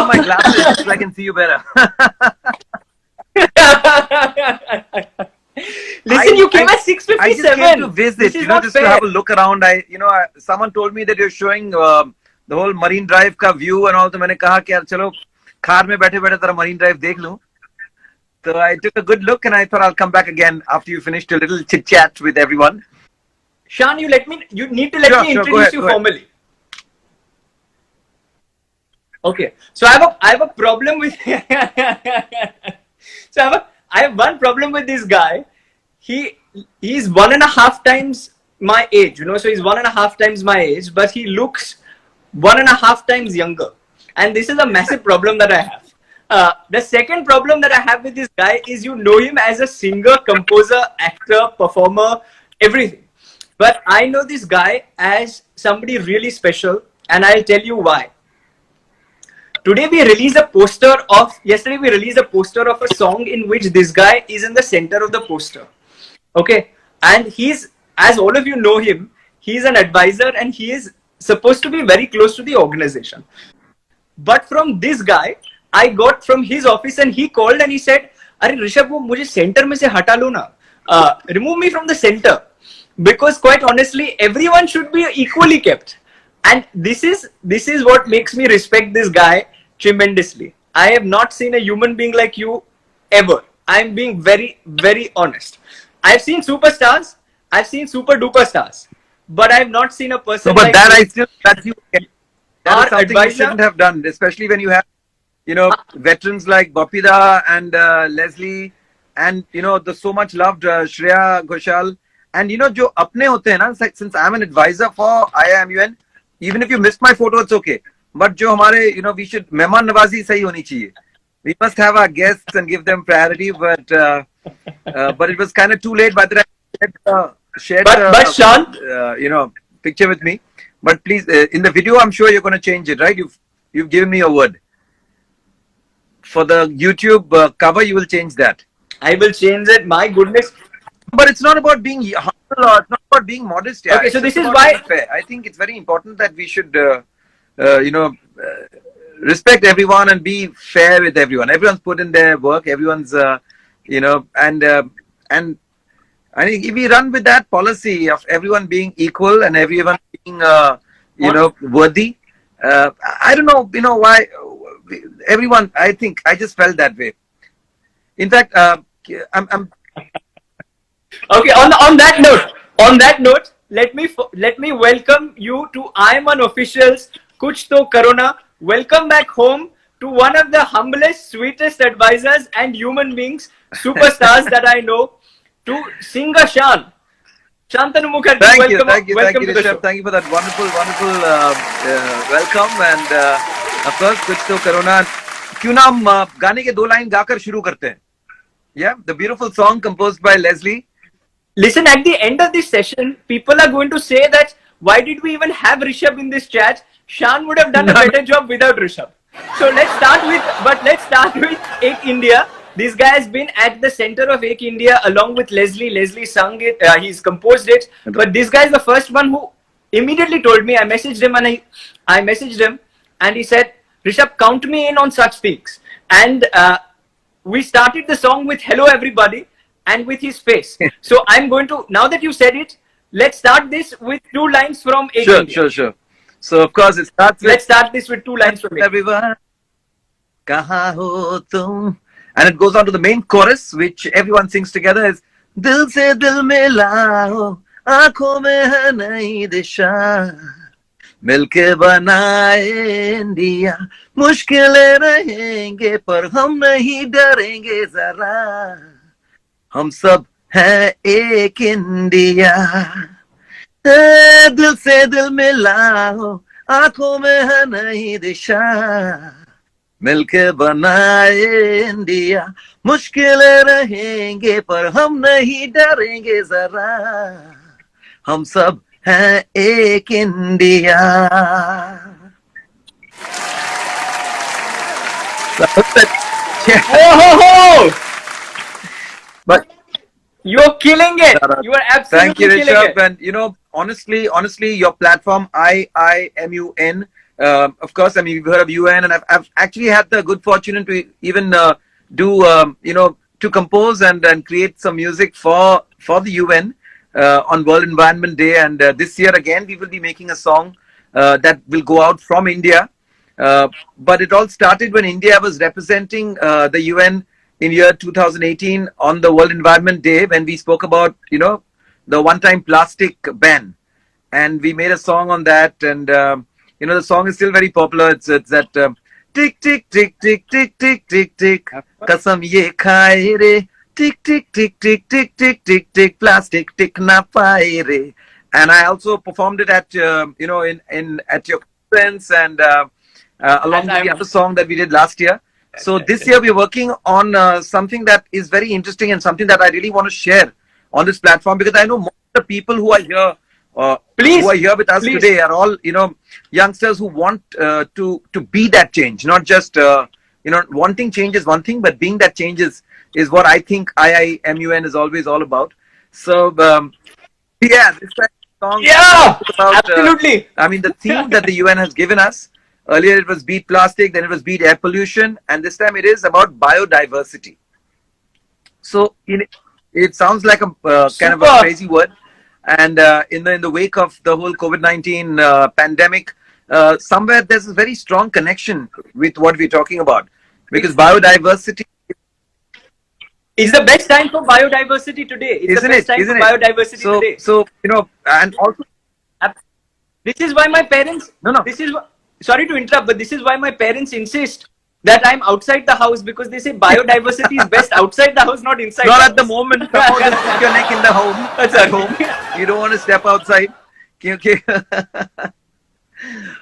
on my glasses so I can see you better. Listen, you came at 6:57. I just came to visit, just fair. to have a look around. Someone told me that you're showing the whole Marine Drive ka view and all. So मैंने कहा कि यार चलो car में बैठे-बैठे तेरा Marine Drive देख लूं. So I took a good look and I thought I'll come back again after you finished a little chit chat with everyone. Shan, you need to let me introduce you formally. Okay, so I have a problem with. So I have one problem with this guy. He's 1.5 times my age, so he's 1.5 times my age, but he looks 1.5 times younger, and this is a massive problem that I have. The second problem that I have with this guy is you know him as a singer, composer, actor, performer, everything. But I know this guy as somebody really special, and I'll tell you why. Yesterday we released a poster of a song in which this guy is in the center of the poster. Okay. And as all of you know him, he's an advisor and he is supposed to be very close to the organization. But from this guy, I got from his office and he called and he said, "Arey Rishabh, wo mujhe center mein se hata lo na. Remove me from the center. Because quite honestly, everyone should be equally kept." And this is what makes me respect this guy tremendously. I have not seen a human being like you ever. I am being very, very honest. I've seen superstars, I've seen super duper stars, but I have not seen a person like that you. That is something you shouldn't have done, especially when you have, veterans like Bapida and Leslie, and the so much loved Shreya Ghoshal, and jo apne hote hain na, since I'm an advisor for IIMUN, even if you missed my photo, it's okay. But jo hamare, we should mehman nawazi sahi honi chahiye. We must have our guests and give them priority, but it was kind of too late by the time I shared Shan, picture with me. But please, in the video, I'm sure you're going to change it, right? You've given me a word. For the YouTube cover, you will change that. I will change it. My goodness. But it's not about being humble or it's not about being modest. Yeah. Okay, so this is why I think it's very important that we should, respect everyone and be fair with everyone. Everyone's put in their work. Everyone's, and I think if we run with that policy of everyone being equal and everyone being, worthy, I don't know, why everyone. I think I just felt that way. In fact, I'm. Okay. On that note, let me welcome you to IIMUN officials. Kuch to Corona. Welcome back home to one of the humblest, sweetest advisors and human beings, superstars that I know, to singer Shan. Shantanu Mukherjee. Thank you, Rishabh. Thank you for that wonderful welcome. And of course, कुछ तो corona. क्यों ना हम गाने के 2 line गाकर शुरू करते हैं? Yeah, the beautiful song composed by Leslie. Listen, at the end of this session, people are going to say that why did we even have Rishabh in this chat? Shan would have done a better job without Rishabh. So let's start with Ek India. This guy has been at the center of Ek India along with Leslie. Leslie sung it, he's composed it. But this guy is the first one who immediately told me. I messaged him and he said, "Rishabh, count me in on such things." And we started the song with "Hello Everybody" and with his face. So I'm going to, now that you said it, let's start this with 2 lines from Ek India. Sure. So of course it starts with, let's start this with 2 lines from everyone. Kahan ho tum? And it goes on to the main chorus, which everyone sings together, is Dil se dil milao, aankhon mein hai nayi disha, milke banaye India, mushkilein rahenge par hum nahi darenge zara, hum sab hai ek India. दिल से दिल मिलाओ, आंखों में है नई दिशा, मिलके बनाए इंडिया, मुश्किलें रहेंगे पर हम नहीं डरेंगे जरा, हम सब हैं एक India. But you're killing it. You are absolutely killing it. Thank you, Rishabh. And honestly, your platform IIMUN Of course, I mean, we've heard of UN, and I've actually had the good fortune to even do, to compose and create some music for the UN on World Environment Day. And this year again, we will be making a song that will go out from India. But it all started when India was representing the UN in year 2018 on the World Environment Day, when we spoke about, the one-time plastic ban. And we made a song on that. And, the song is still very popular. It's that tick, tick, tick, tick, tick, tick, tick, tick, kasam ye khaye re, tick, tick, tick, tick, tick, tick, tick, tick, plastic tick na paye re. And I also performed it at, in at your conference, and along with the other song that we did last year. So this year we're working on something that is very interesting and something that I really want to share on this platform, because I know most of the people who are here, who are here with us today, are all youngsters who want to be that change. Not just wanting change is one thing, but being that change is what I think IIMUN is always all about. So yeah, this song is about, absolutely. I mean, the theme that the UN has given us. Earlier it was beat plastic, then it was beat air pollution, and this time it is about biodiversity. So it sounds like a kind of a crazy word, and in the wake of the whole COVID-19 pandemic, somewhere there's a very strong connection with what we're talking about, because biodiversity is the best time for biodiversity today. It's the best time for biodiversity today. So and also this is why my parents. This is. Sorry to interrupt, but this is why my parents insist that I'm outside the house, because they say biodiversity is best outside the house, not inside. Not at the moment. Come on, just put your neck in the home. That's at home. You don't want to step outside. Okay.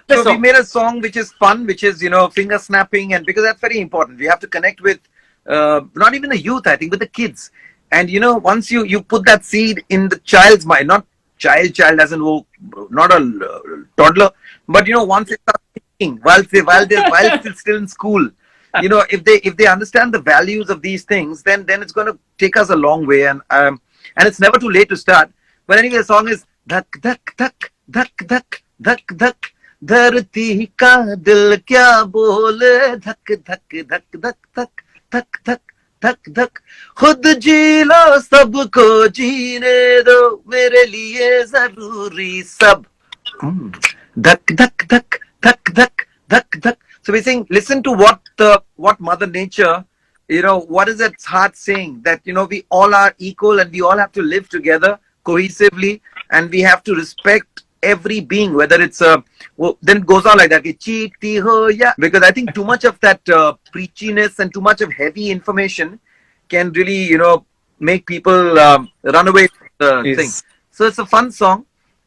So we made a song which is fun, which is finger snapping, and because that's very important. We have to connect with not even the youth, I think, with the kids. And once you put that seed in the child's mind, not child as in not a toddler, but once they start thinking while they're still in school, if they understand the values of these things, then it's going to take us a long way, and it's never too late to start. But anyway, the song is dhak dhak dhak dhak dhak dhak dhak dharti ka dil kya bole, dhak dhak dhak dhak dhak dhak dhak धक धक खुद जी लो सबको जीने दो मेरे लिए जरूरी सब धक धक धक धक धक धक धक. So we're saying, listen to what Mother Nature, what is its heart saying, that we all are equal and we all have to live together cohesively, and we have to respect every being, whether it's then it goes on like that, because I think too much of that preachiness and too much of heavy information can really make people run away from the thing. So it's a fun song,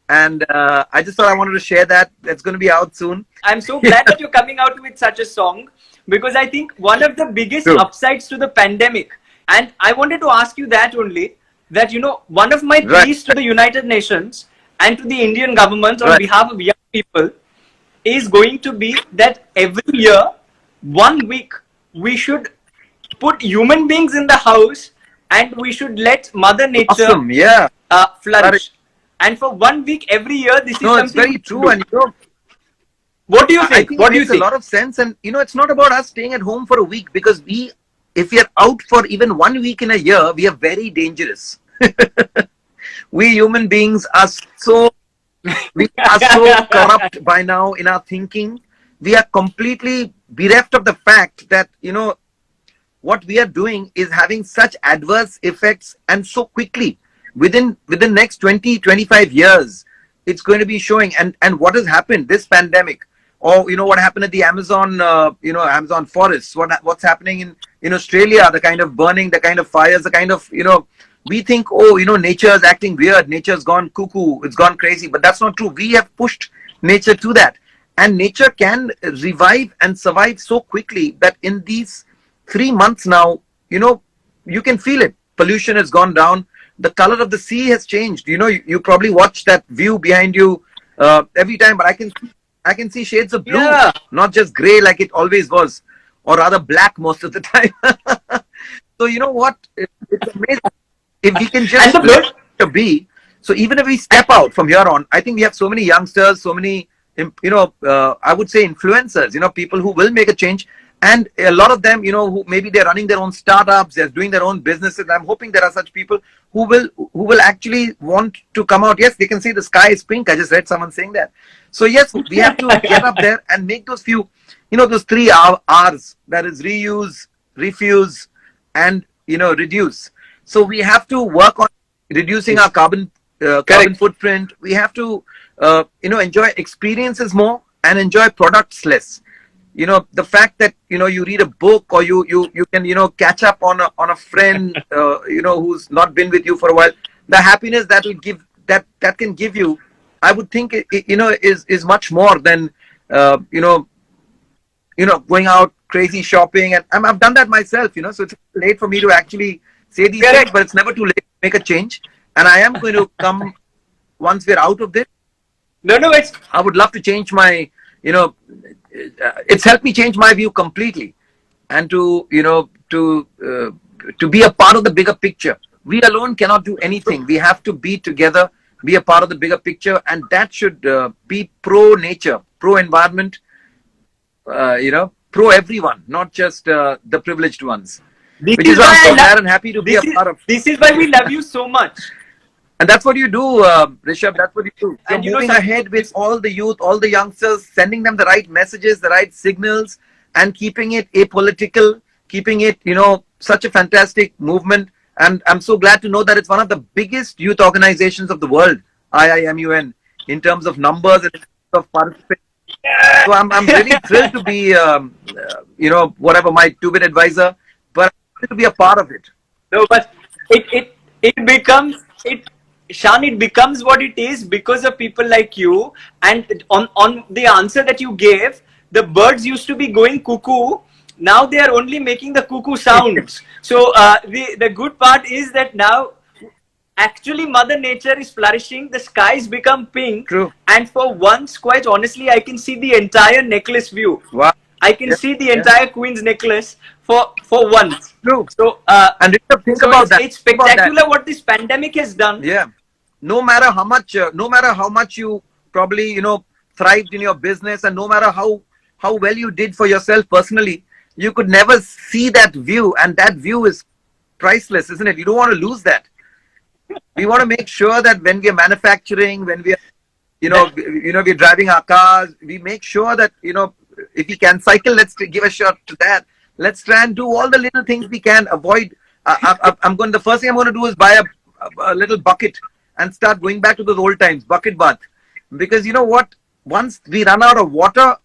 and I just thought I wanted to share that. That's going to be out soon. I'm so glad that you're coming out with such a song, because I think one of the biggest upsides to the pandemic, and I wanted to ask you that only, that one of my pleas to the United Nations and to the Indian government on behalf of young people is going to be that every year, 1 week, we should put human beings in the house and we should let Mother Nature flourish. And for 1 week every year, this is something. It's very true. And what do you think? I think it makes a lot of sense. And it's not about us staying at home for a week, because if we are out for even 1 week in a year, we are very dangerous. We human beings are so corrupt by now in our thinking. We are completely bereft of the fact that what we are doing is having such adverse effects, and so quickly within the next 20-25 years it's going to be showing. And what has happened, this pandemic, or what happened at the Amazon Amazon forests, what's happening in Australia, the kind of burning, the kind of fires, the kind of we think, nature is acting weird, nature's gone cuckoo, it's gone crazy. But that's not true. We have pushed nature to that. And nature can revive and survive so quickly that in these 3 months now, you can feel it. Pollution has gone down. The color of the sea has changed. You probably watch that view behind you every time, but I can see shades of blue, not just gray like it always was, or rather black most of the time. So you know what? It's amazing. If we can just let it be. So even if we step out from here on, I think we have so many youngsters, so many I would say influencers, people who will make a change. And a lot of them, who maybe they're running their own startups, they're doing their own businesses. I'm hoping there are such people who will actually want to come out. Yes, they can say the sky is pink. I just read someone saying that. So yes, we have to get up there and make those few, those three R's, that is reuse, refuse, and reduce. So we have to work on reducing our carbon footprint. We have to enjoy experiences more and enjoy products less. The fact that you read a book, or you can catch up on a friend who's not been with you for a while, the happiness that will give that can give you, I would think is much more than going out crazy shopping. And I've done that myself, so it's late for me to actually say these things, but it's never too late to make a change. And I am going to come once we're out of this. I would love to change my, it's helped me change my view completely, and to be a part of the bigger picture. We alone cannot do anything. We have to be together, be a part of the bigger picture, and that should be pro nature, pro environment, pro everyone, not just the privileged ones. Which is why I'm so glad and happy to be a part of. This is why we love you so much. And that's what you do, Rishabh. That's what you do. You're moving ahead with all the youth, all the youngsters, sending them the right messages, the right signals, and keeping it apolitical, keeping it, such a fantastic movement. And I'm so glad to know that it's one of the biggest youth organizations of the world, IIMUN, in terms of numbers and of participants. So I'm really thrilled to be, whatever my two-bit advisor, but I'm thrilled to be a part of it. No, but it becomes Shan, it becomes what it is because of people like you. And on the answer that you gave, the birds used to be going cuckoo. Now they are only making the cuckoo sounds. So the good part is that now actually Mother Nature is flourishing. The skies become pink. True. And for once, quite honestly, I can see the entire necklace view. Wow. I can see the entire Queen's necklace for once. True. So and think about that. It's spectacular what this pandemic has done. Yeah. No matter how much you probably thrived in your business, and no matter how well you did for yourself personally, you could never see that view, and that view is priceless, isn't it? You don't want to lose that. We want to make sure that when we are manufacturing, when we are we're driving our cars, we make sure that if we can cycle, let's give a shot to that. Let's try and do all the little things we can avoid. The first thing I'm going to do is buy a little bucket and start going back to those old times, bucket bath. Because you know what? Once we run out of water,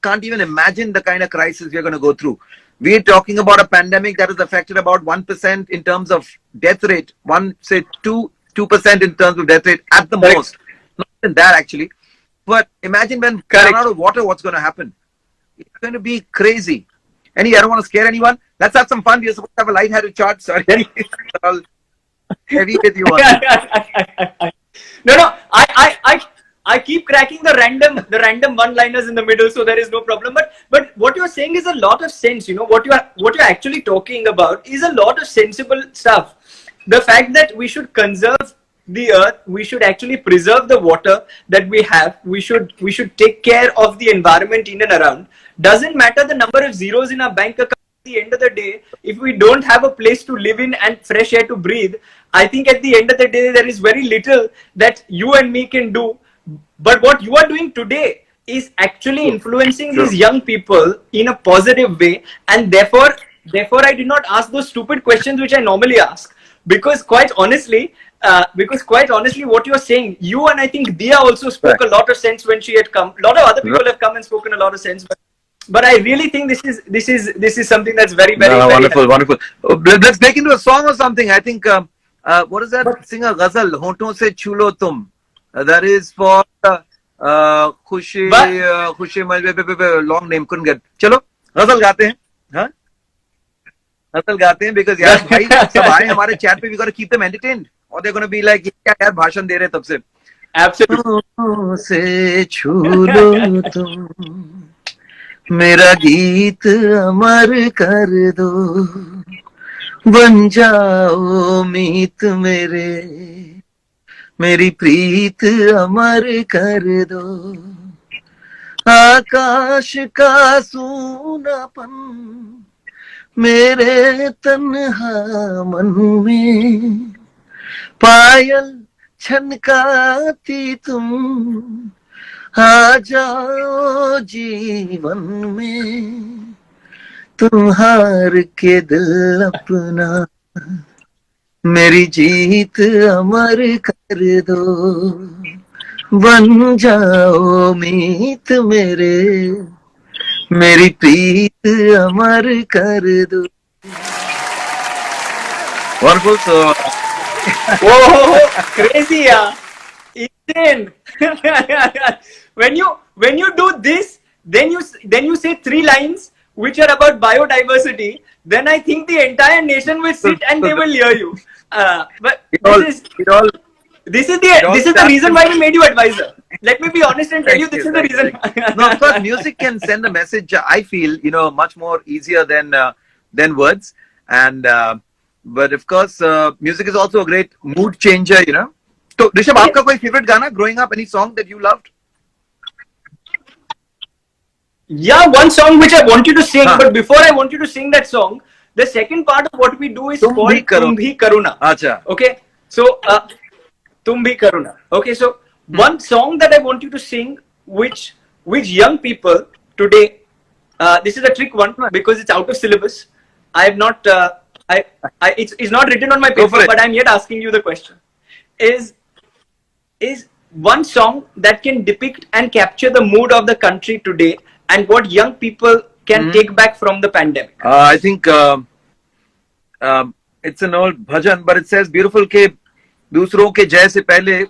can't even imagine the kind of crisis we're going to go through. We're talking about a pandemic that has affected about 1% in terms of death rate. 2% in terms of death rate at the most. Not even that actually. But imagine when we run out of water, what's going to happen? It's going to be crazy. Anyway, I don't want to scare anyone. Let's have some fun. We're supposed to have a light-headed chat. Sorry. Heavy with you. No. I keep cracking the random one-liners in the middle, so there is no problem. But what you're saying is a lot of sense. What you're actually talking about is a lot of sensible stuff. The fact that we should conserve the earth, we should actually preserve the water that we have. We should take care of the environment in and around. Doesn't matter the number of zeros in our bank account. At the end of the day, if we don't have a place to live in and fresh air to breathe, I think at the end of the day there is very little that you and me can do. But what you are doing today is actually influencing these young people in a positive way, and therefore I did not ask those stupid questions which I normally ask, because quite honestly what you're saying, you and I think Dia also spoke a lot of sense when she had come. A lot of other people have come and spoken a lot of sense, but I really think this is something that's very wonderful. Let's break into a song or something. I think what is that singer ghazal, honton se chulo tum, that is for Khushi long name, couldn't get. चलो ghazal गाते हैं. हाँ ghazal गाते हैं, because यार भाई सब आए हमारे chat पे, we gotta keep them entertained, or they're gonna be like क्या यार भाषण दे रहे तब से. Absolutely. से छूलो तुम मेरा गीत अमर कर दो, बन जाओ मीत मेरे, मेरी प्रीत अमर कर दो. आकाश का सूनापन मेरे तन्हा मन में, पायल छनकाती तुम आ जाओ जीवन में, तुम हार के दिल अपना मेरी जीत अमर कर दो, बन जाओ मीत मेरे, मेरी प्रीत अमर कर दो. Wonderful. So, Oh, crazy, yeah. Insane. When you do this, then you say three lines which are about biodiversity. Then I think the entire nation will sit and they will hear you. But it all, it all, it all this is the starts reason in. why we made you advisor. Let me be honest and tell you Thank this you, is the thank you, reason. thank you. No, of course, music can send a message. I feel, much more easier than words. And but of course, music is also a great mood changer. So, Rishabh, आपका Yes. कोई favorite गाना growing up? Any song that you loved? Yeah, one song which I want you to sing, हाँ. but before I want you to sing that song, the second part of what we do is तुम भी called करो. Tum Bhi Karuna. अच्छा. Okay, so Tum Bhi Karuna. Okay, so one song that I want you to sing, which young people today, this is a trick one because it's out of syllabus. I have not, it's not written on my Go for paper, it. but I'm yet asking you the question. Is one song that can depict and capture the mood of the country today and what young people can take back from the pandemic. I think it's an old bhajan, but it says beautiful के दूसरों के जय से पहले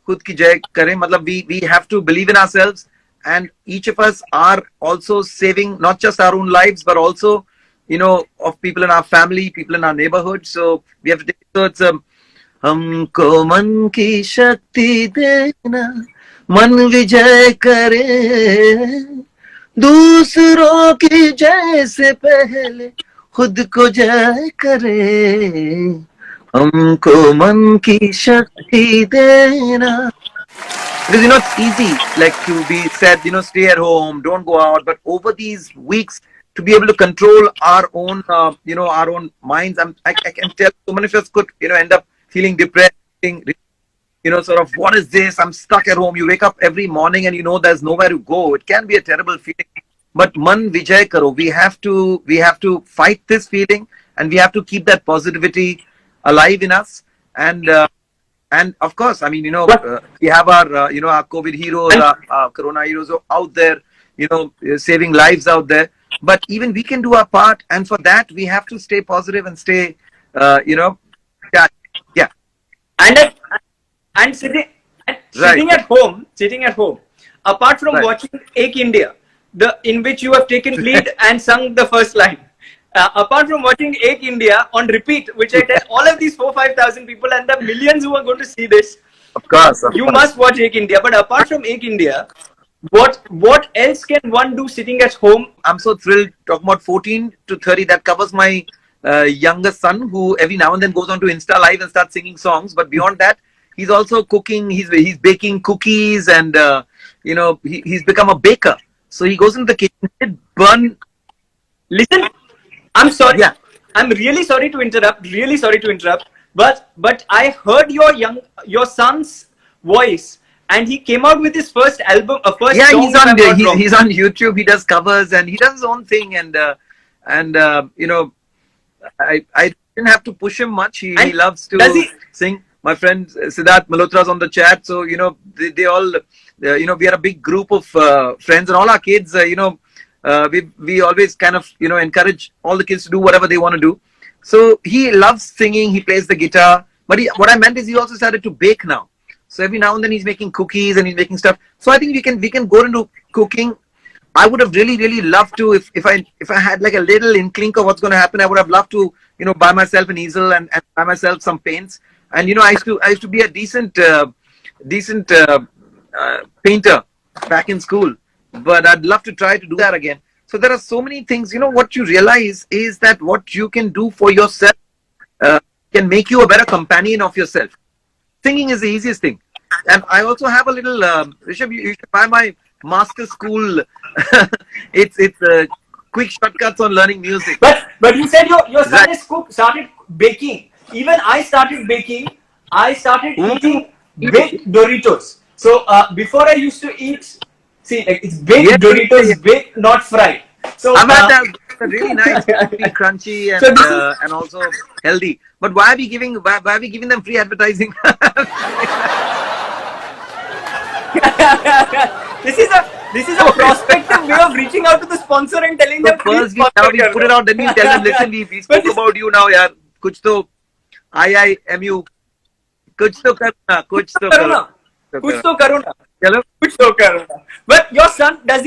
खुद की जय करें. मतलब we have to believe in ourselves, and each of us are also saving not just our own lives but also of people in our family, people in our neighborhood. So we have to take, so it's हमको मन की शक्ति देना, मन विजय करे, दूसरों की जय से पहले खुद को जय करे, हमको मन की शक्ति देना. Because it's easy like to be said, stay at home, don't go out, but over these weeks to be able to control our own our own minds, I can tell so many of us could end up feeling depressed, feeling, sort of, what is this, I'm stuck at home. You wake up every morning and there's nowhere to go. It can be a terrible feeling, but man vijay karo, we have to fight this feeling, and we have to keep that positivity alive in us. And of course, I mean, we have our our COVID heroes, our corona heroes out there, saving lives out there, but even we can do our part, and for that we have to stay positive and stay yeah, yeah, and and sitting right, sitting at home, apart from right. watching Ek India, in which you have taken lead and sung the first line, apart from watching Ek India on repeat, which I tell all of these 4-5,000 people and the millions who are going to see this, Of course, you must watch Ek India. But apart from Ek India, what else can one do sitting at home? I'm so thrilled talking about 14 to 30. That covers my youngest son, who every now and then goes on to Insta Live and starts singing songs. But beyond that, he's also cooking. He's baking cookies, and he's become a baker. So he goes into the kitchen, burn. Listen, I'm sorry. Yeah. I'm really sorry to interrupt. Really sorry to interrupt. But I heard your son's voice, and he came out with his first album, a first Yeah, song. he's on YouTube. He does covers and he does his own thing. And I didn't have to push him much. He loves to sing. My friend Siddharth Malhotra's on the chat. So they all we are a big group of friends, and all our kids. We always kind of encourage all the kids to do whatever they want to do. So he loves singing. He plays the guitar. But what I meant is he also started to bake now. So every now and then he's making cookies and he's making stuff. So I think we can go into cooking. I would have really loved to, if I had like a little inkling of what's going to happen, I would have loved to buy myself an easel and buy myself some paints. And I used to be a decent painter back in school, but I'd love to try to do that again. So there are so many things. What you realize is that what you can do for yourself can make you a better companion of yourself. Singing is the easiest thing. And I also have a little Rishabh, you should buy master school. It's quick shortcuts on learning music. But you said your son Right. is started baking. Even I started baking. I started eating baked Doritos. So before I used to eat, see, like it's baked Yeah, yeah, yeah, Doritos, baked, not fried. So I've had that. They're really nice, crispy, crunchy, so this is and also healthy. But why are we giving them free advertising? this is a prospective way of reaching out to the sponsor and telling So them please first we sponsor put it out, then we tell them, listen, we spoke But about you now, yaar. कुछ तो IIMU, कुछ तो करना, कुछ तो करो करो, ना, कुछ तो करो ना, चलो. कुछ तो करो ना. But your son, does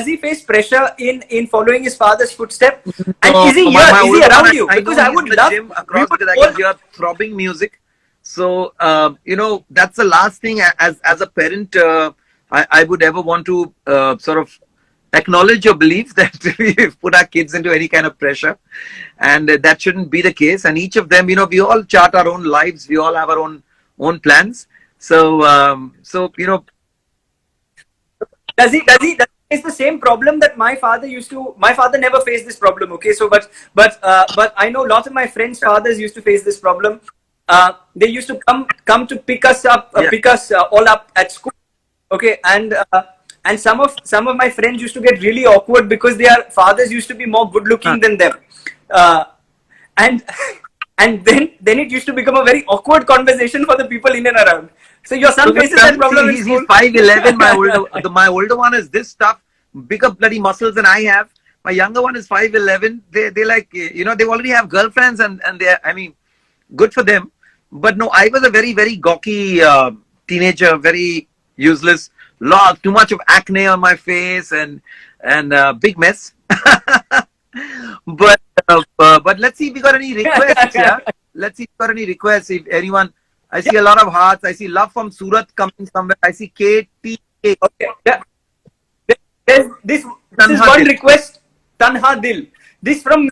he face pressure in following his father's footsteps? And So is he my here? Is he older around one, you? I Because know I he's would in the love. gym We across would because I all. can hear throbbing music. So that's the last thing as a parent I would ever want to sort of acknowledge or believe that we've put our kids into any kind of pressure, and that shouldn't be the case. And each of them, we all chart our own lives. We all have our own plans. So Does he face the same problem that my father used to? My father never faced this problem. Okay, so but I know lots of my friends' fathers used to face this problem. They used to come to pick us up, yeah. pick us all up at school. Okay, and some of my friends used to get really awkward because their fathers used to be more good looking than them, and and then it used to become a very awkward conversation for the people in and around. So your son faces that problem in school. He's 5'11". My older one is this tough, bigger bloody muscles than I have. My younger one is 5'11". They like, they already have girlfriends and they're, I mean, good for them. But no, I was a very, very gawky teenager, very useless, too much of acne on my face and big mess. But let's see if we got any requests. Yeah, let's see if we got any requests. If anyone, I see a lot of hearts. I see love from Surat coming somewhere. I see KTK. Okay, yeah. This is Tanha one Dil. request. Tanha Dil. This from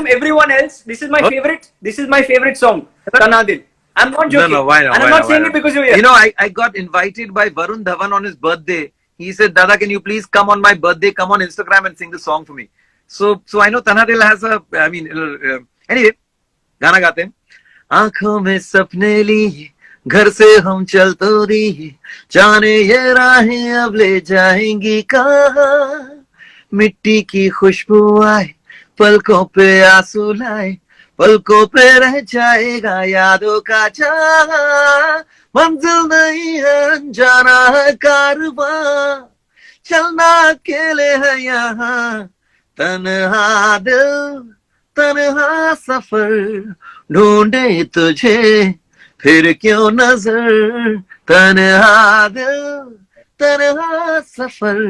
everyone else. This is my favorite. This is my favorite song. Tanha Dil. I'm not joking. No, why not? And I'm not saying it because you're here. I got invited by Varun Dhawan on his birthday. He said, Dada, can you please come on my birthday? Come on Instagram and sing the song for me. So I know Tanha Dil has anyway, गाना गाते हैं. आंखों में सपने ली, घर से हम चल तो दी, जाने ये राहें अब ले जाएंगी कहाँ. मिट्टी की खुशबू आए, पलकों पे आंसू लाए, पलकों पे रह जाएगा यादों का जहां. मंजिल नहीं है अनजाना है कारवां, चलना अकेले है यहाँ. तन्हा दिल, तन्हा सफर, ढूंढे तुझे फिर क्यों नजर. तन्हा दिल, तन्हा सफर,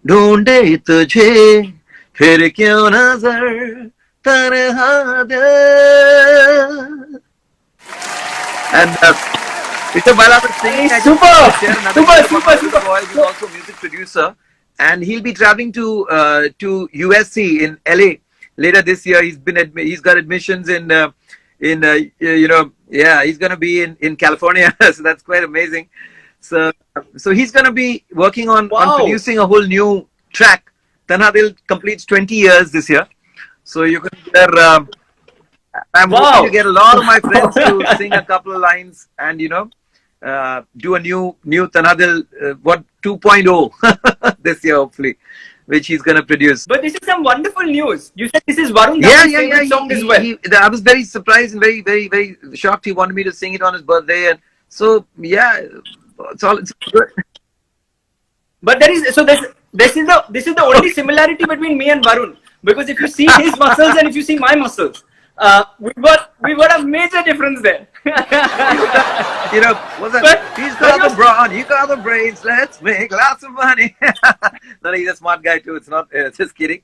ढूंढे तुझे फिर क्यों नजर. तन्हा दिल. And Rishabh, while I was singing, I Super, just share another super, thing about super, Rishabh Boy, who's also a music producer, and he'll be traveling to USC in LA later this year. He's got admissions he's gonna be in California, so that's quite amazing. So he's gonna be working on producing a whole new track. Tanha Dil completes 20 years this year, so you can hear. I'm hoping to get a lot of my friends to sing a couple of lines and do a new Tanha Dil 2.0 this year hopefully, which he's gonna produce. But this is some wonderful news. You said this is Varun Dhawan's favorite song as well. I was very surprised and very, very, very shocked. He wanted me to sing it on his birthday, and so it's good. But this is the only similarity between me and Varun, because if you see his muscles and if you see my muscles, we got a major difference there. What's that? He's got the brawn, you got the brains. Let's make lots of money. No, he's a smart guy too. It's not just kidding.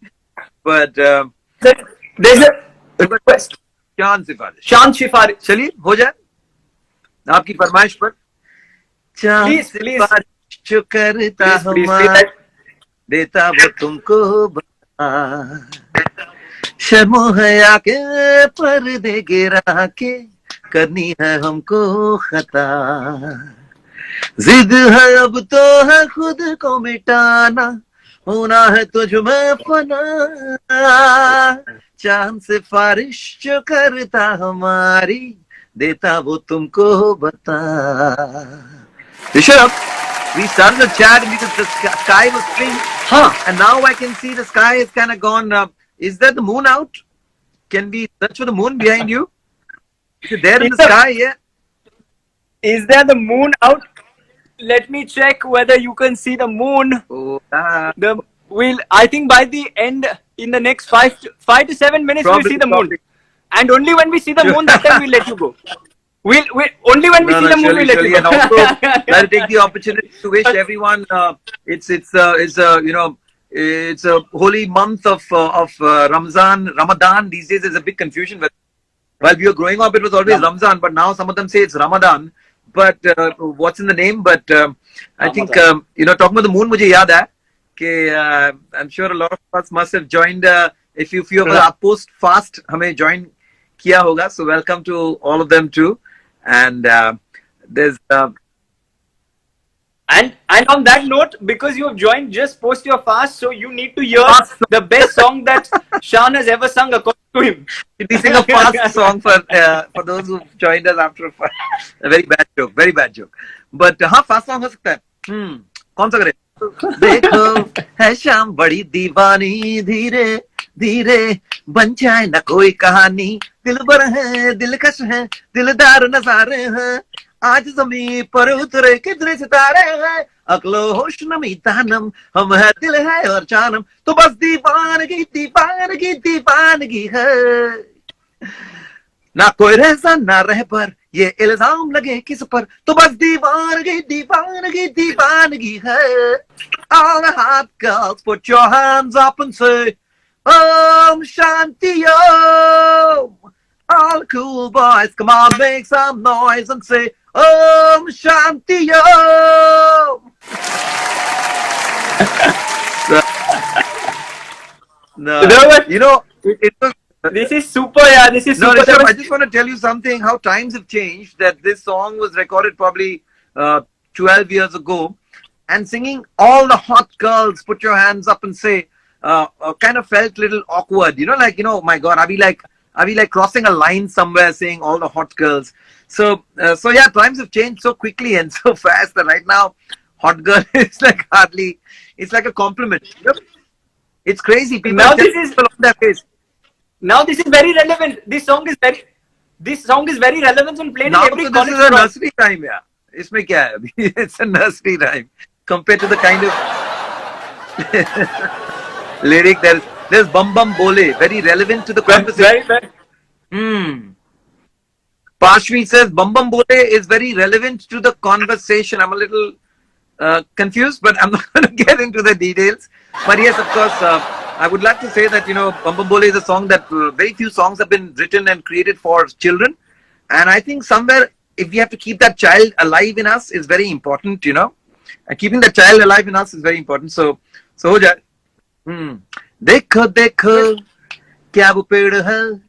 But there's a request. शान सिफारिश. शान सिफारिश. चलिए हो जाए आपकी फरमाइश पर. चांद सिफारिश जो करता हमारा देता वो तुमको बता. शर्मो है आके पर्दे गिरा के करनी है हमको खता. जिद है अब तो है खुद को मिटाना, होना है तुझ में फना, चांद से फारिश जो करता हमारी, देता वो तुमको बता. Rishabh, we started the chat because the sky was clean, and now I can see the sky is kind of gone. Is there the moon out? Can we search for the moon behind you? Is it there in the sky? Yeah. Is there the moon out? Let me check whether you can see the moon. Oh, I think by the end, in the next 5 to 7 minutes, we'll see the moon. And only when we see the moon, that time we'll let you go. Only when we see the moon, we'll let you go. And also, I'll take the opportunity to wish everyone. It's a holy month of Ramadan. These days, there's a big confusion. While we were growing up, it was always Ramzan, but now some of them say it's Ramadan. But what's in the name? But I think talking about the moon, मुझे याद है कि I'm sure a lot of us must have joined. If you of us post fast, हमें join किया होगा. So welcome to all of them too. And there's and on that note, because you have joined, just post your fast. So you need to hear the best song that Shan has ever sung according to him. Did he sing a fast song for those who joined us after a very bad joke, very bad joke. But हाँ fast song हो सकता है. कौन सा करे? देखो है शाम बड़ी दीवानी, धीरे धीरे बन जाए न कोई कहानी, दिल भर है दिलकश है दिलदार नजारे हैं, आज जमीन पर उतरे कितने सितारे हैं, अकलो होश नमी तानम, हम है दिल है और जानम, तो बस दीवानगी दीवानगी दीवानगी है, ना कोई रहसा ना रह पर ये इल्जाम लगे किस पर, तो बस दीवानगी दीवानगी दीवानगी है. All the hot girls put your hands up and say Om Shanti Om. All the cool boys come on, make some noise and say Om Shanti Om. It was. This is super, yeah. This is super. Rishabh, I just want to tell you something. How times have changed. That this song was recorded probably 12 years ago, and singing all the hot girls put your hands up and say kind of felt a little awkward. My God, are we like crossing a line somewhere, saying all the hot girls? So yeah, times have changed so quickly and so fast that right now, hot girl is like hardly. It's like a compliment. It's crazy. People now this is on their face. Now this is very relevant. This song is very relevant and played now, in every so college. This is a nursery rhyme, yeah. इसमें क्या है अभी? It's a nursery rhyme compared to the kind of lyric there's Bum Bum Bole, very relevant to the conversation. Very. Pashvi says Bum Bum Bole is very relevant to the conversation. I'm a little confused, but I'm not going to get into the details. But yes, of course, I would like to say that Bum Bum Bole is a song that very few songs have been written and created for children, and I think somewhere if we have to keep that child alive in us is very important, and keeping that child alive in us is very important. So हो जाए. देखो देखो क्या वो पेड़ है,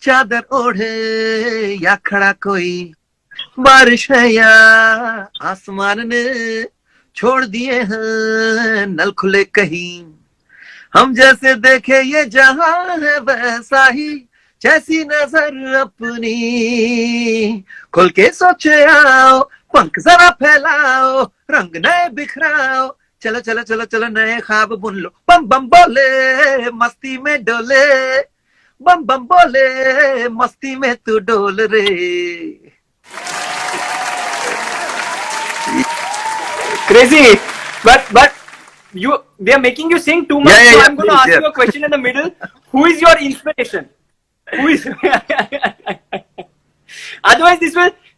चादर ओढ़े या खड़ा कोई, बारिश है या आसमान ने छोड़ दिए हैं नल खुले कहीं, हम जैसे देखे ये जहां है वैसा ही, जैसी नजर अपनी खोल के सोचे आओ, पंख जरा फैलाओ, रंग नए बिखराओ, चलो चलो चलो चलो नए ख्वाब बुन लो, बम बम बोले मस्ती में डोले, बम बम बोले मस्ती में तू डोल रे. Crazy, but they are making you sing too much. Yeah, so yeah, I'm going to ask you a question in the middle. Who is your inspiration? Who is? Otherwise,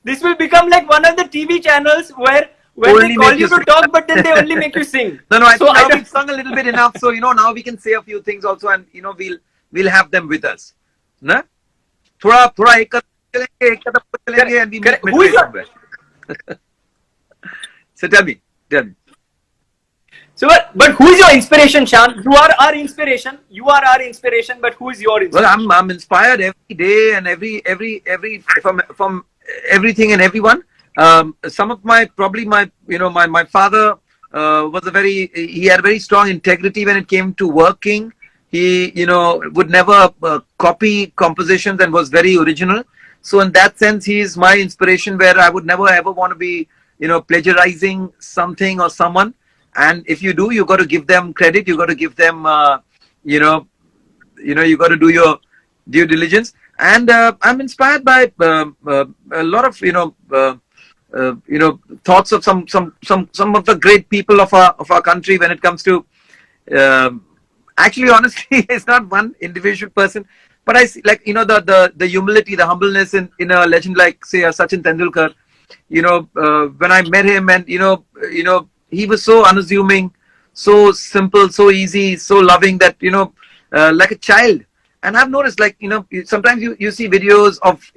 this will become like one of the TV channels where they call you to talk, but then they only make you sing. No, I think now we've sung a little bit enough, so now we can say a few things also, and we'll have them with us. Na? थोड़ा एक कदम चलेंगे, and we meet midway somewhere. So tell me. So, but who is your inspiration, Shan? You are our inspiration. But who is your inspiration? Well, I'm inspired every day and every from everything and everyone. Some of my, probably my, my father was he had very strong integrity when it came to working. He, would never copy compositions and was very original. So in that sense, he is my inspiration, where I would never ever want to be, plagiarizing something or someone. And if you do, you got to give them credit. You got to give them, you got to do your due diligence. And I'm inspired by a lot of, thoughts of some of the great people of our country when it comes to. Actually, honestly, it's not one individual person, but I see, like, the humility, the humbleness in a legend like, say, Sachin Tendulkar. When I met him, and he was so unassuming, so simple, so easy, so loving, that like a child. And I've noticed, like, sometimes you see videos of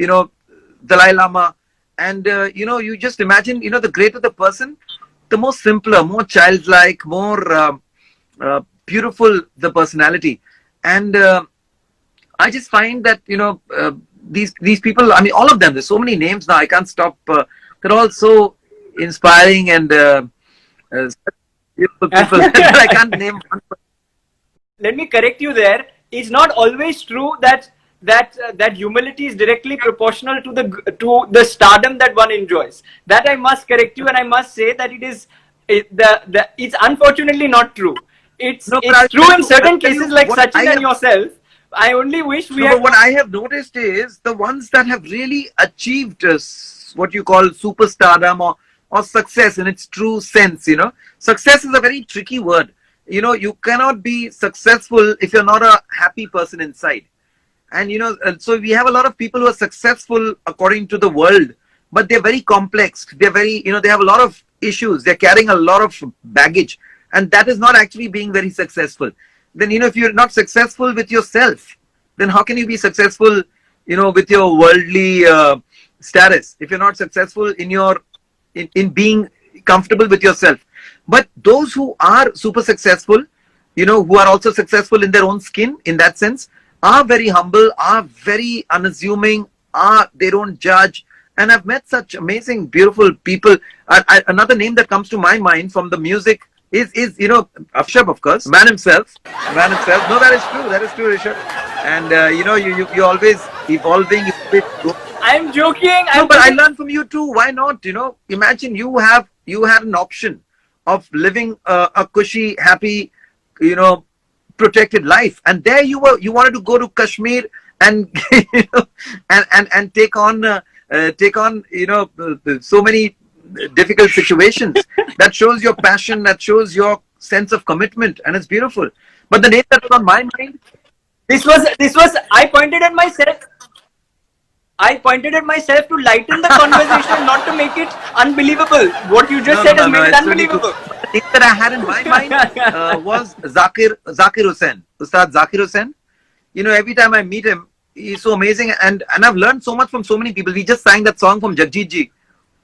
Dalai Lama, and you just imagine, the greater the person, the more simpler, more childlike, more beautiful the personality. And I just find that these people, I mean, all of them, there's so many names now, I can't stop. They're all so inspiring and beautiful people. I can't name one. Let me correct you there. It's not always true that humility is directly proportional to the stardom that one enjoys. That I must correct you, and I must say that it's unfortunately not true. It's true in certain cases, like Sachin and yourself. I only wish we had. But what I have noticed is the ones that have really achieved what you call superstardom or success in its true sense. Success is a very tricky word. You cannot be successful if you're not a happy person inside. And so we have a lot of people who are successful according to the world, but they're very complex. They're very, they have a lot of issues. They're carrying a lot of baggage, and that is not actually being very successful. Then, if you're not successful with yourself, then how can you be successful, with your worldly status, if you're not successful in being comfortable with yourself? But those who are super successful, who are also successful in their own skin, in that sense, are very humble, are very unassuming, they don't judge. And I've met such amazing, beautiful people. Another name that comes to my mind from the music is Rishabh, of course, man himself. No, that is true, Rishabh. And you're always evolving. I'm joking. No, but I learned from you too. Why not? Imagine you had an option of living a cushy, happy, protected life, and there you wanted to go to Kashmir and and take on so many difficult situations. That shows your passion, that shows your sense of commitment, and it's beautiful. But the name that was on my mind, this was I pointed at myself to lighten the conversation, not to make it unbelievable. What you just said has made it unbelievable. The name that I had in my mind was Zakir Hussain, Ustad Zakir Hussain. Every time I meet him, he's so amazing, and I've learned so much from so many people. We just sang that song from Jagjit Ji,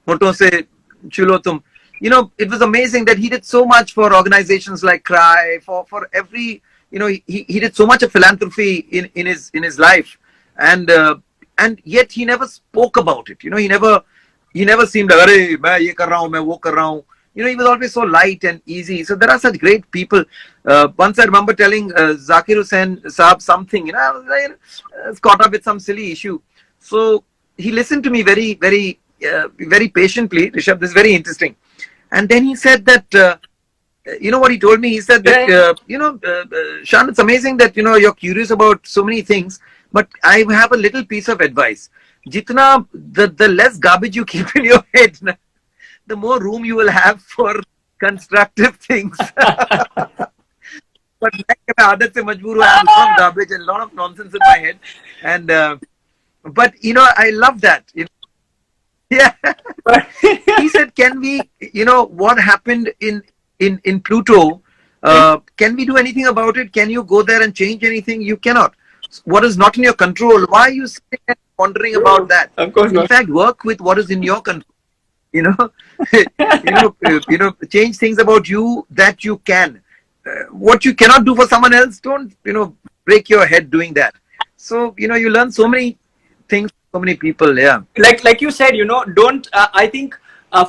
Hoton Se Chulo Tum. It was amazing that he did so much for organizations like Cry, for every, he did so much of philanthropy in his life, and yet he never spoke about it. He never seemed like, "Arey, main ye kar raha hu, main wo kar raha hu." He was always so light and easy. So there are such great people. Once I remember telling Zakir Hussain Saab something, I was caught up with some silly issue. So he listened to me very, very, very patiently. Rishabh, this is very interesting. And then he said that, what he told me? He said that, Shan, it's amazing that, you're curious about so many things, but I have a little piece of advice. Jitna, the less garbage you keep in your head, the more room you will have for constructive things. But I have a lot of garbage and a lot of nonsense in my head. And, but, I love that. Yeah. He said, can we, what happened in Pluto, can we do anything about it? Can you go there and change anything? You cannot. What is not in your control, why are you sitting and wondering about that? Of course not. In fact, work with what is in your control. Change things about you that you can. What you cannot do for someone else, don't, break your head doing that. So, you learn so many things from so many people. Yeah. Like you said, don't, I think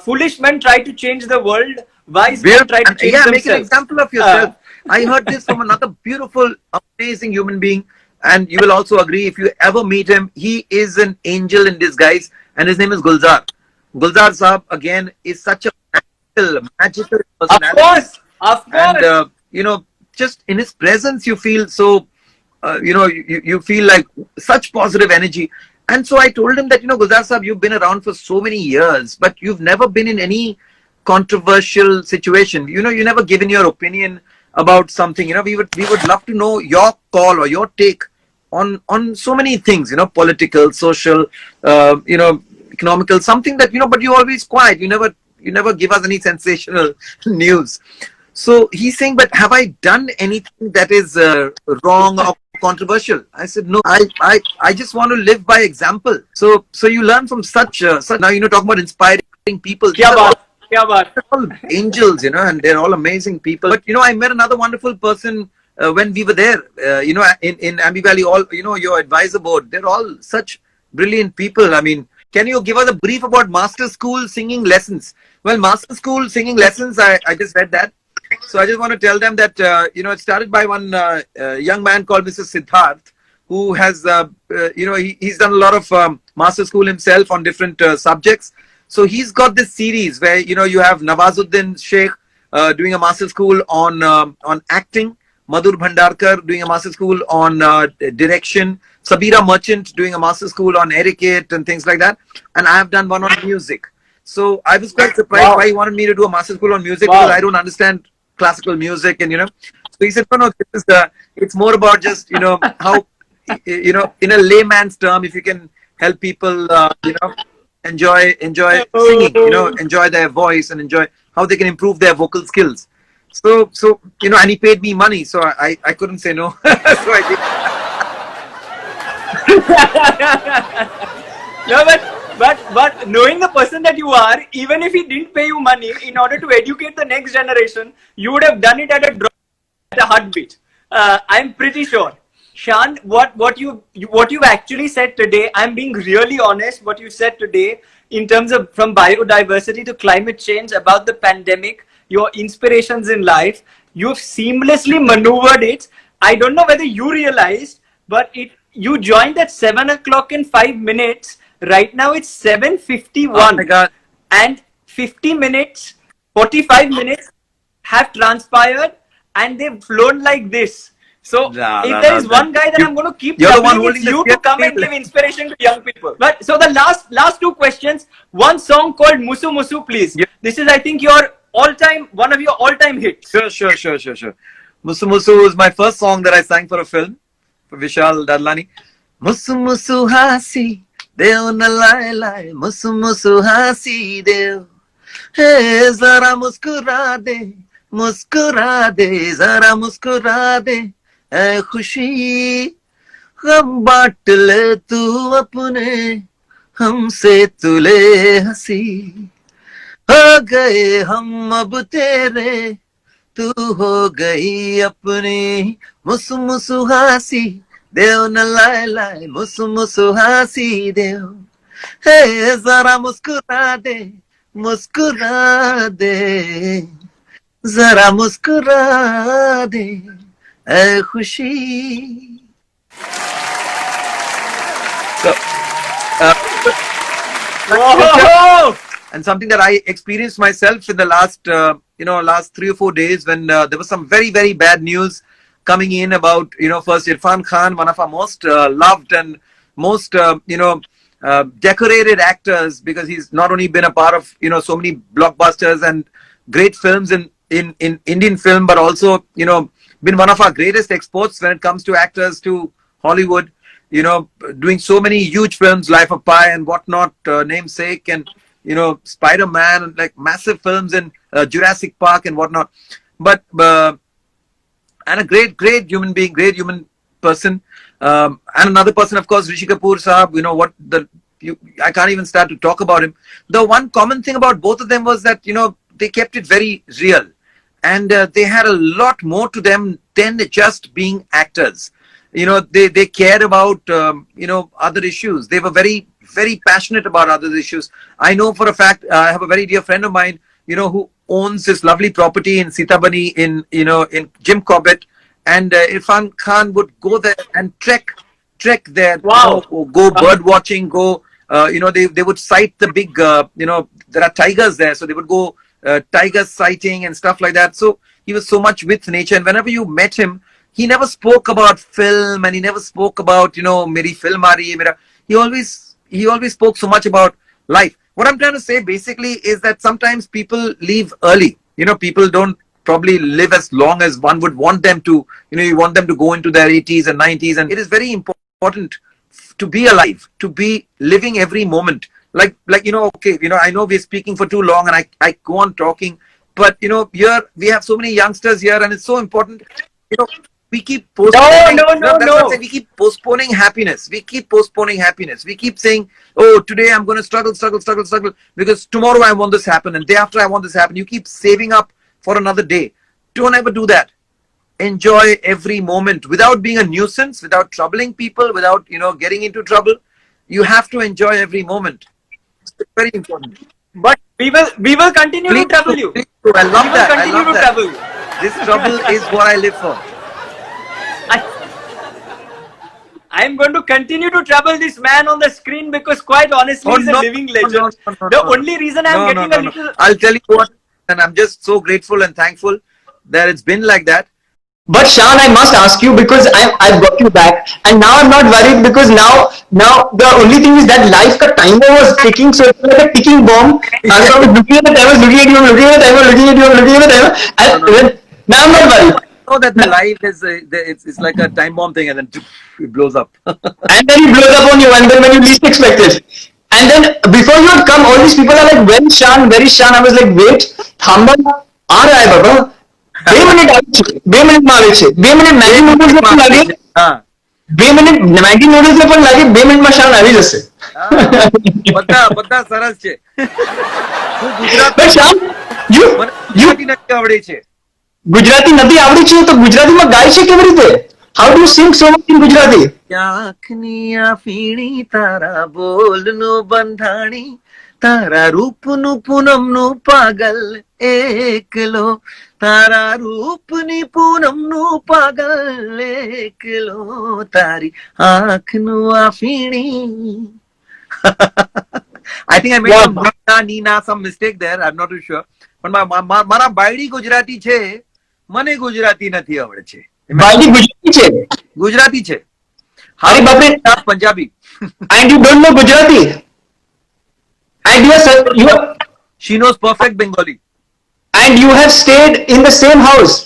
Foolish men try to change the world. Wise men Beautiful. try to And change yeah, make an themselves. example of yourself. I heard this from another beautiful, amazing human being, and you will also agree if you ever meet him, he is an angel in disguise, and his name is Gulzar. Gulzar Saab, again, is such a magical Of personality, course, of and course. just in his presence, you feel so, you feel like such positive energy. And so I told him that, Gulzar Saab, you've been around for so many years, but you've never been in any controversial situation. You never given your opinion about something. We would love to know your call or your take on so many things. Political, social, economical, something that but you're always quiet. You never give us any sensational news. So he's saying, but have I done anything that is wrong or controversial? I said, no, I just want to live by example. So you learn from such now, talking about inspiring people. Kya baat, kya baat. They're all angels, and they're all amazing people. But, I met another wonderful person when we were there, in Ambi Valley, all, your advisor board, they're all such brilliant people. I mean, can you give us a brief about Master School Singing Lessons? Well, Master School Singing Lessons, I just read that. So I just want to tell them that, it started by one young man called Mr. Siddharth, who has, he's done a lot of Master School himself on different subjects. So he's got this series where, you have Nawazuddin Sheikh doing a Master School on acting, Madhur Bhandarkar doing a Master School on direction, Sabira Merchant doing a Master School on etiquette and things like that. And I have done one on music. So I was quite surprised why he wanted me to do a Master School on music, because I don't understand classical music. And, so he said, no, this is, it's more about just, how, in a layman's term, if you can help people, enjoy singing, enjoy their voice and enjoy how they can improve their vocal skills. So and he paid me money, so I couldn't say no. So I did. No, but knowing the person that you are, even if he didn't pay you money, in order to educate the next generation, you would have done it at a heartbeat. I'm pretty sure. Shan, what you've actually said today, I'm being really honest. What you said today, in terms of from biodiversity to climate change, about the pandemic, your inspirations in life, you've seamlessly maneuvered it. I don't know whether you realized, but you joined at 7 o'clock in 5 minutes. Right now it's 7:51. Oh my God. And 50 minutes, 45 minutes have transpired, and they've flown like this. So if there is one guy that I'm going to keep troubling, it's you to come and give inspiration to young people. But so the last two questions. One song called Musu Musu, please. Yeah. This is, I think, one of your all-time hits. Sure. Musu Musu is my first song that I sang for a film, for Vishal Dadlani. Musu Musu Hasi Deo na lai lai, Musu Musu Hasi Deo. Hey, zara muskura de, zara muskura de. ऐ खुशी गम बांट ले तू अपने, हमसे तुले हंसी, हो गए हम अब तेरे, तू हो गई अपनी. मुसु मुसु हंसी देव न लाए लाए, मुसु मुसु हंसी देव. हे जरा मुस्कुरा दे, जरा मुस्कुरा दे, ऐ खुशी. So, and something that I experienced myself in the last 3 or 4 days, when there was some very, very bad news coming in about, first Irfan Khan, one of our most loved and most, decorated actors, because he's not only been a part of, so many blockbusters and great films in Indian film, but also, been one of our greatest exports when it comes to actors to Hollywood, doing so many huge films, Life of Pi and whatnot, Namesake, and, Spider-Man, and like massive films in Jurassic Park and whatnot. But, and a great human being, great human person. And another person, of course, Rishi Kapoor Sahab, I can't even start to talk about him. The one common thing about both of them was that, they kept it very real. And they had a lot more to them than just being actors. they cared about other issues. They were very passionate about other issues. I know for a fact, I have a very dear friend of mine, who owns this lovely property in Sitabani in Jim Corbett, and Irfan Khan would go there and trek there. Wow. Go bird watching, go. They would sight the big. There are tigers there, so they would go tiger sighting and stuff like that. So he was so much with nature, and whenever you met him, he never spoke about film, and he never spoke about meri film aa rahi hai mera. He always spoke so much about life. What I'm trying to say basically is that sometimes people leave early. People don't probably live as long as one would want them to. You want them to go into their 80s and 90s, and it is very important to be alive, to be living every moment. Like okay, I know we're speaking for too long, and I go on talking, but here we have so many youngsters here, and it's so important. We keep postponing. No. We keep postponing happiness. We keep postponing happiness. We keep saying, "Oh, today I'm going to struggle, because tomorrow I want this happen, and day after I want this happen." You keep saving up for another day. Don't ever do that. Enjoy every moment without being a nuisance, without troubling people, without getting into trouble. You have to enjoy every moment. It's very important. But we will continue to trouble you. I love that. Continue to trouble you. This trouble is what I live for. I am going to continue to trouble this man on the screen, because quite honestly, he's a living legend. The only reason I am getting a little... I'll tell you what, and I'm just so grateful and thankful that it's been like that. But Shan, I must ask you, because I've got you back, and now I'm not worried, because now the only thing is that life ka timer was ticking, so it's like a ticking bomb. So I was looking at the timer, looking at the timer, and now I'm not worried. I know that the life is it's like a time bomb thing, and then it blows up. And then it blows up on you, and then when you least expect it. And then before you had come, all these people are like, where is Shan? I was like, wait, Thamban, aa raha hai baba. 2 minute આવે છે 2 મિનિટમાં આવે છે 2 minute Maggi noodles ને પણ લાગે 2 minute Maggi noodles ને પણ લાગે 2 મિનિટમાં શાન આવી જશે બધા સરસ છે હું But Shan, you નથી આવડે છે ગુજરાતી નથી આવડી છે તો ગુજરાતીમાં ગાય છે કેવી રીતે? How do you sing so much in Gujarati? આંખની ફીણી તારા બોલનું બંધાણી તારા રૂપનું પૂનમનું પાગલ એકલો તારા રૂપની પૂનમનું પાગલ એકલો તારી આંખનું ફીણી. I think I made some mistake there. I'm not too sure. પણ મારા બાયડી ગુજરાતી છે, મને ગુજરાતી નથી આવડે છે. બાયડી ગુજરાતી છે? ગુજરાતી છે. અરે બાપરે, Punjabi. And you don't know Gujarati? And she knows perfect Bengali. And you have stayed in the same house.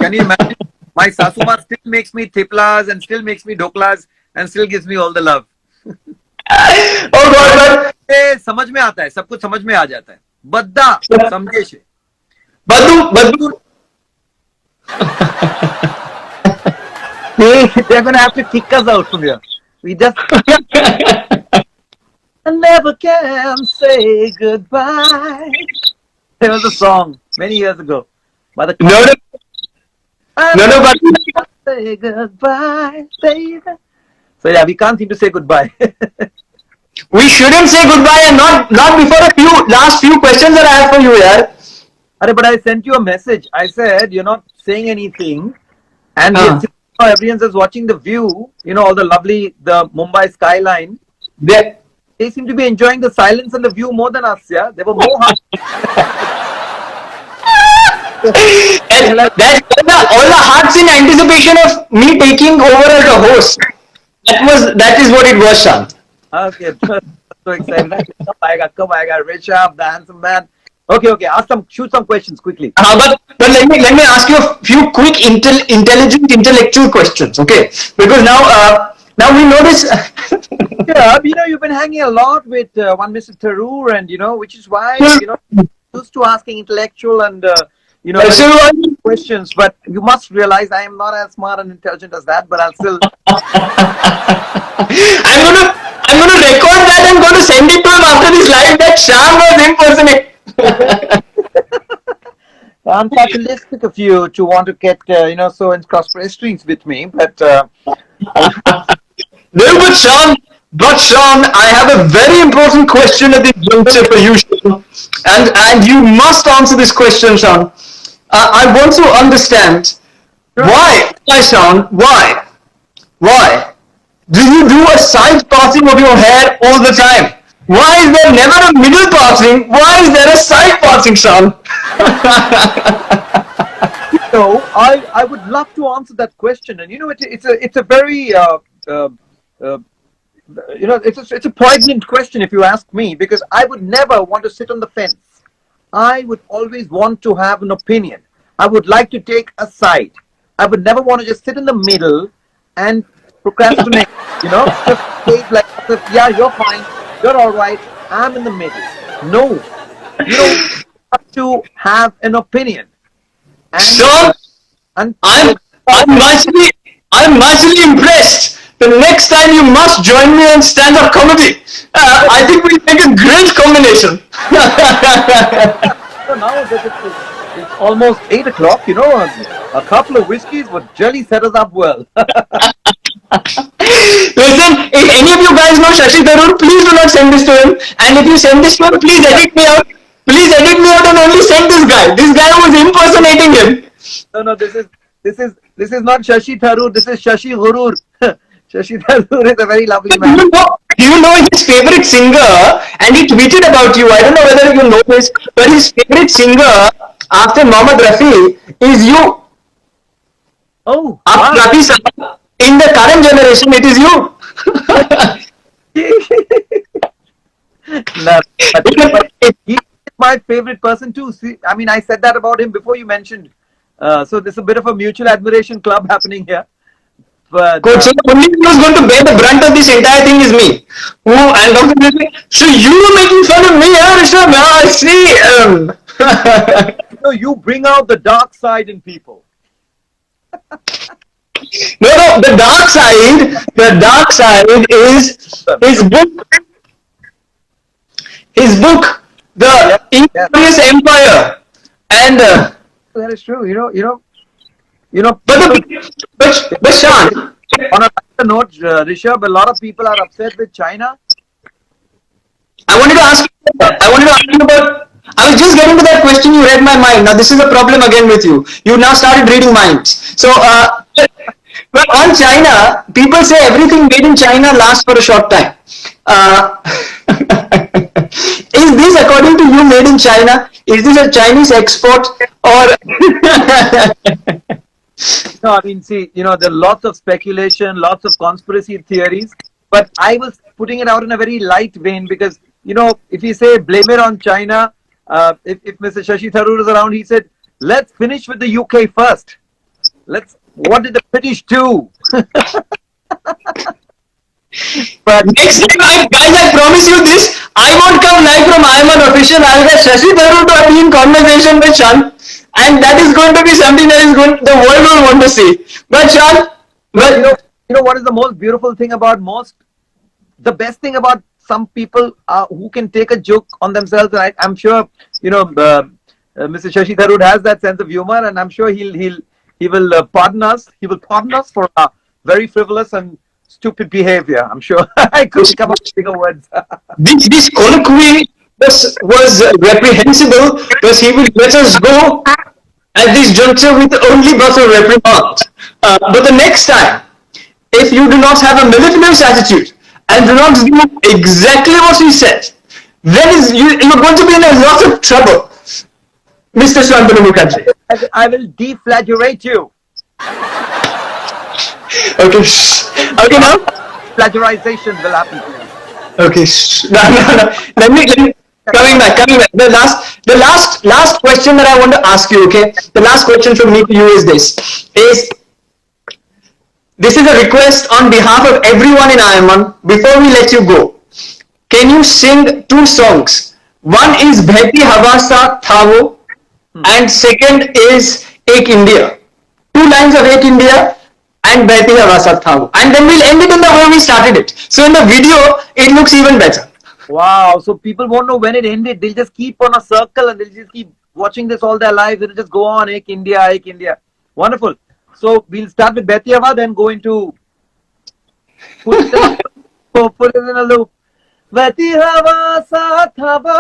Can you imagine? My Sasuma still makes me thiplas and still makes me doklas and still gives me all the love. Oh God, समझ में आता है, सब कुछ समझ में आ जाता है. बद्दा समझे छे. Baddu. They're going to have to kick us out from here. We just I never can say goodbye. There was a song many years ago by the No, but say goodbye, baby. So yeah, we can't seem to say goodbye. We shouldn't say goodbye, and not before last few questions that I have for you, yaar. But I sent you a message. I said you're not saying anything, and everyone is watching the view. All the Mumbai skyline. They seem to be enjoying the silence and the view more than us. Yeah, there were more hearts. And all the hearts in anticipation of me taking over as a host. That is what it was, Shant. Okay, so excited. Come aega, Rishabh, the handsome man. Okay. Shoot some questions quickly. But let me ask you a few quick intelligent intellectual questions, okay? Because now we know this. Yeah, you've been hanging a lot with one Mr. Tharoor, and which is why used to asking intellectual and questions. But you must realize I am not as smart and intelligent as that. But I'll still. I'm gonna record that. I'm going to send it to him after this live that Shan was impersonating. Unfatalistic of you to want to get, so in cross streets with me, but No, but Sean, I have a very important question at this juncture for you, Sean. And you must answer this question, Sean. I want to understand why, Sean, why? Why? Do you do a side parting of your hair all the time? Why is there never a middle parting? Why is there a side parting, Sean? I would love to answer that question, and it's a very uh, uh, it's a poignant question if you ask me, because I would never want to sit on the fence. I would always want to have an opinion. I would like to take a side. I would never want to just sit in the middle and procrastinate. Just say like, yeah, you're fine, you're all right. I'm in the middle. No, you have to have an opinion. Sean, And I'm I'm actually I'm actually impressed. The next time you must join me on stand-up comedy. I think we make a great combination. so now that it's almost 8 o'clock, a couple of whiskeys would really set us up well. Listen, if any of you guys know Shashi Tharoor, please do not send this to him. And if you send this to him, please edit me out. Please edit me out and only send this guy. This guy was impersonating him. No, this is not Shashi Tharoor. This is Shashi Gurur. Shashi Tharoor is a very lovely man. Do you know his favorite singer? And he tweeted about you. I don't know whether you know this, but his favorite singer after Mohammed Rafi is you. Oh, After wow. Rafi Sahab, in the current generation, it is you. No, but he is my favorite person too. See, I mean, I said that about him before you mentioned. So there's a bit of a mutual admiration club happening here. But Coach, so the only one who's going to bear the brunt of this entire thing is me. Who and Dr. Bisway, so you were making fun of me, huh, Rishabh? I see. you bring out the dark side in people. No, the dark side is his book, The Inglorious Empire, and That is true. but Sean, On a lighter note, Rishabh, a lot of people are upset with China. I wanted to ask you about. I was just getting to that question. You read my mind. Now this is a problem again with you. You now started reading minds. So, but on China, people say everything made in China lasts for a short time. Is this, according to you, made in China? Is this a Chinese export or? No, I mean, see, there are lots of speculation, lots of conspiracy theories, but I was putting it out in a very light vein because, if you say blame it on China, if Mr. Shashi Tharoor is around, he said, let's finish with the UK first. What did the British do? But next time, guys, I promise you this, I won't come live from IIMUN official. I'll get Shashi Tharoor to be in conversation with Shan, and that is going to be something that is going the world will want to see. But Shan, But what is the most beautiful thing about the best thing about some people who can take a joke on themselves, and I'm sure Mr. Shashi Tharoor has that sense of humor, and I'm sure he will pardon us. He will pardon us for our very frivolous and stupid behavior. I'm sure I couldn't come up with bigger words. this colloquy was reprehensible because he will let us go at this juncture with only but a reprimand. But the next time, if you do not have a mellifluous attitude and do not do exactly what he said, then you're going to be in a lot of trouble, Mr. Shantanu Mukherjee. I will deflagrate you. Okay. Okay now. Plagiarization will happen to you. Okay. No. Let me coming back. The last question that I want to ask you. Okay. The last question from me to you is this. This is a request on behalf of everyone in IIMUN. Before we let you go, can you sing 2 songs? One is Bheti Hava Sa Tha, and second is Ek India. 2 lines of Ek India and Bheti Hava Sa Tha, and then we'll end it in the way we started it. So in the video, it looks even better. Wow. So people won't know when it ended. They'll just keep on a circle and they'll just keep watching this all their lives. It'll just go on, Ek India, Ek India. Wonderful. So we'll start with Betiava, then go into put it in put it in a loop. बहती हवा सा था वो,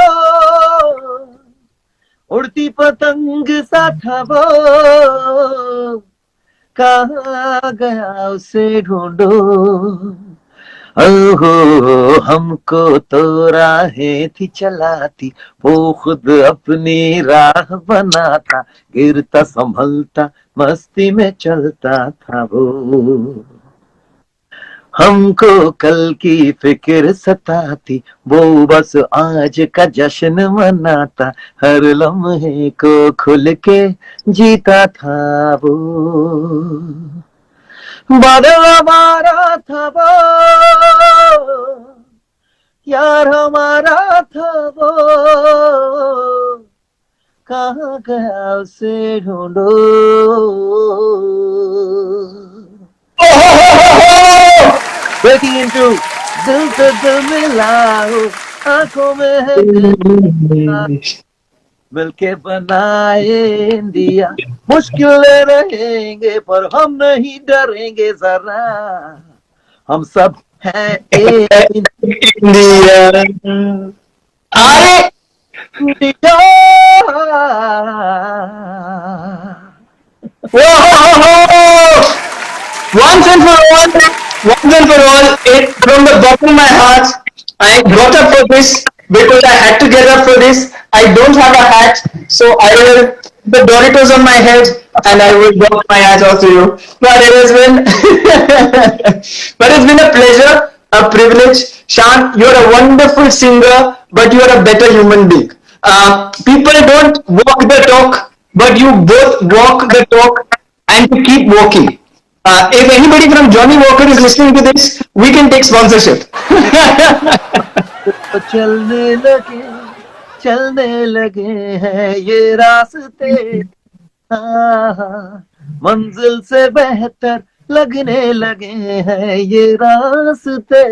उड़ती पतंग सा था वो, कहाँ गया उसे ढूंढो, ओहो हमको तो राहें थी चलाती, वो खुद अपनी राह बनाता, गिरता संभलता मस्ती में चलता था वो, हमको कल की फिक्र सताती, वो बस आज का जश्न मनाता, हर लम्हे को खुल के जीता था वो, बादल हमारा था वो, यार हमारा था वो, कहाँ गया उसे ढूंढो, breaking into दिल से दिल मिलाओ, आंखों में है दिल, मिलके बनाए इंडिया, मुश्किलें रहेंगे पर हम नहीं डरेंगे जरा, हम सब हैं एक इंडिया, अरे India. once and for all, once and for all, it from the bottom of my heart, I got up for this because I had to get up for this. I don't have a hat, so I will put the Doritos on my head and I will walk my ass off to you. But it has been, but it's been a pleasure, a privilege. Shan, you're a wonderful singer, but you're a better human being. People don't walk the talk, but you both walk the talk and to keep walking. If anybody from Johnny Walker is listening to this, we can take sponsorship. चलने लगे हैं ये रास्ते, मंजिल से बेहतर लगने लगे हैं ये रास्ते.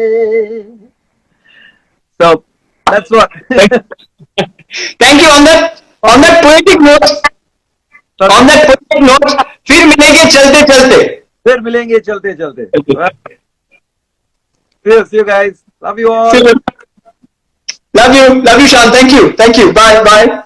So that's what. Thank you. On that poetic note, फिर मिलेंगे चलते चलते. फिर मिलेंगे चलते चलते. See you guys. Love you all. Love you, Shan. Thank you. Bye.